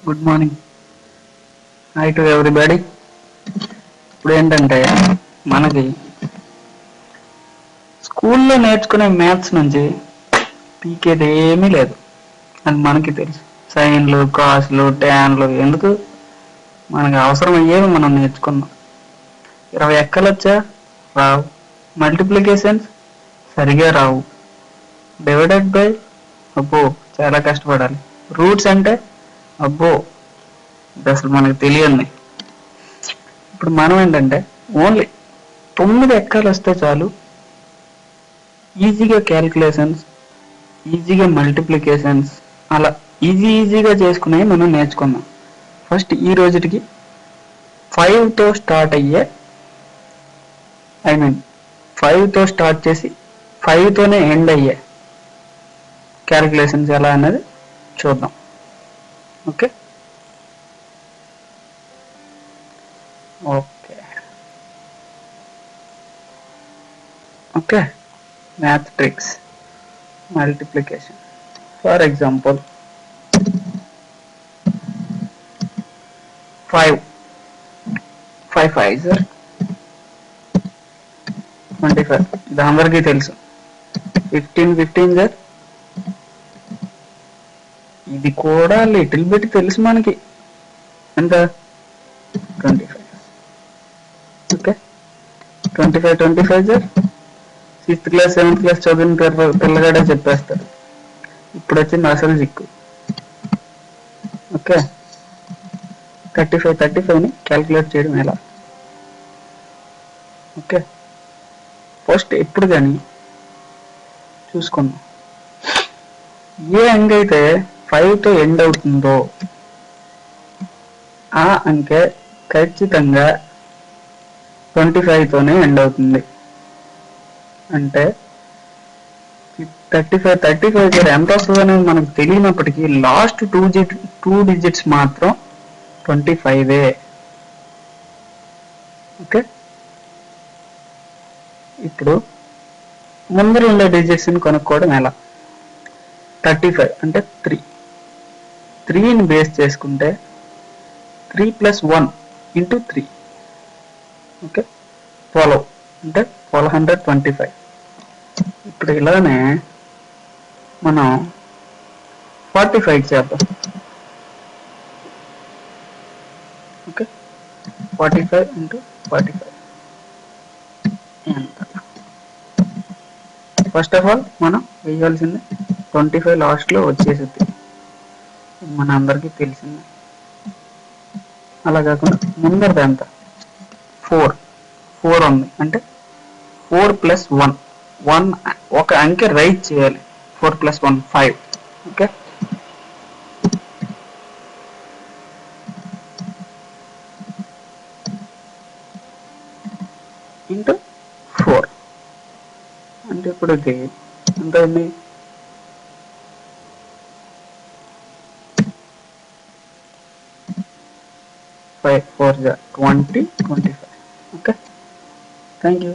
Good morning. Hi to everybody. ఇప్పుడు ఏంటంటే మనకి స్కూల్లో నేర్చుకునే మ్యాథ్స్ నుంచి పీకేది ఏమీ లేదు అని మనకి తెలుసు. సైన్లు, కాస్లు, ట్యాన్లు ఎందుకు, మనకి అవసరం అయ్యేవి మనం నేర్చుకున్నాం. 20 ఎక్కలొచ్చా? రావు. మల్టిప్లికేషన్స్ సరిగా రావు. డివైడెడ్ బై అబ్బో చాలా కష్టపడాలి. రూట్స్ అంటే అబ్బో ఇది అసలు మనకు తెలియదు. ఇప్పుడు మనం ఏంటంటే ఓన్లీ 9 ఎక్కాలు వస్తే చాలు, ఈజీగా క్యాలిక్యులేషన్స్, ఈజీగా మల్టిప్లికేషన్స్, అలా ఈజీగా చేసుకునేవి మనం నేర్చుకుందాం. ఫస్ట్ ఈ రోజుకి 5తో స్టార్ట్ అయ్యే, 5తో స్టార్ట్ చేసి 5తోనే ఎండ్ అయ్యే క్యాలిక్యులేషన్స్ ఎలా అనేది చూద్దాం. Okay okay okay math tricks. Multiplication for example 5 5 25, ఇది అందరికీ తెలుసు. 15 ఇది కూడా లిటిల్ బిట్ తెలుసు మనకి. ఎంత? 25. Okay, 25 6th class 7th class చదివిన పిల్లగాడే చెప్పేస్తాడు. ఇప్పుడు వచ్చింది అసలు జిక్కు. ఓకే, 35ని క్యాల్కులేట్ చేయడం ఎలా? ఓకే, ఫస్ట్ ఎప్పుడు కానీ చూసుకుందాం. ఏ అంకె అయితే 5తో ఎండ్ అవుతుందో ఆ అంకె ఖచ్చితంగా 25తోనే ఎండ్ అవుతుంది. అంటే 35 ఎంత వస్తుంది అనేది మనకు తెలియనప్పటికీ లాస్ట్ 2 డిజిట్స్ మాత్రం 25. ఓకే, ఇప్పుడు ముందర ఉండే డిజిట్స్ని కనుక్కోవడం ఎలా? 35 అంటే 3ని బేస్ చేసుకుంటే 3 + 1 × 3. ఓకే, 12 అంటే 1225. ఇప్పుడు ఇలానే మనం 45 చేద్దాం. ఓకే, 45 × 45 ఎంత? ఫస్ట్ ఆఫ్ ఆల్ మనం వేయాల్సింది 25 లాస్ట్లో వచ్చేసింది, మన అందరికీ తెలిసింది. అలా కాకుండా ముందరది ఎంత? 4 ఉంది అంటే 4 + 1 ఒక అంకె రైట్ చేయాలి. 4 + 1 5. ఓకే, ఇంటూ 4 అంటే ఇప్పుడు ఇది ఎంత అయింది? 5 4 20 25. Okay, thank you.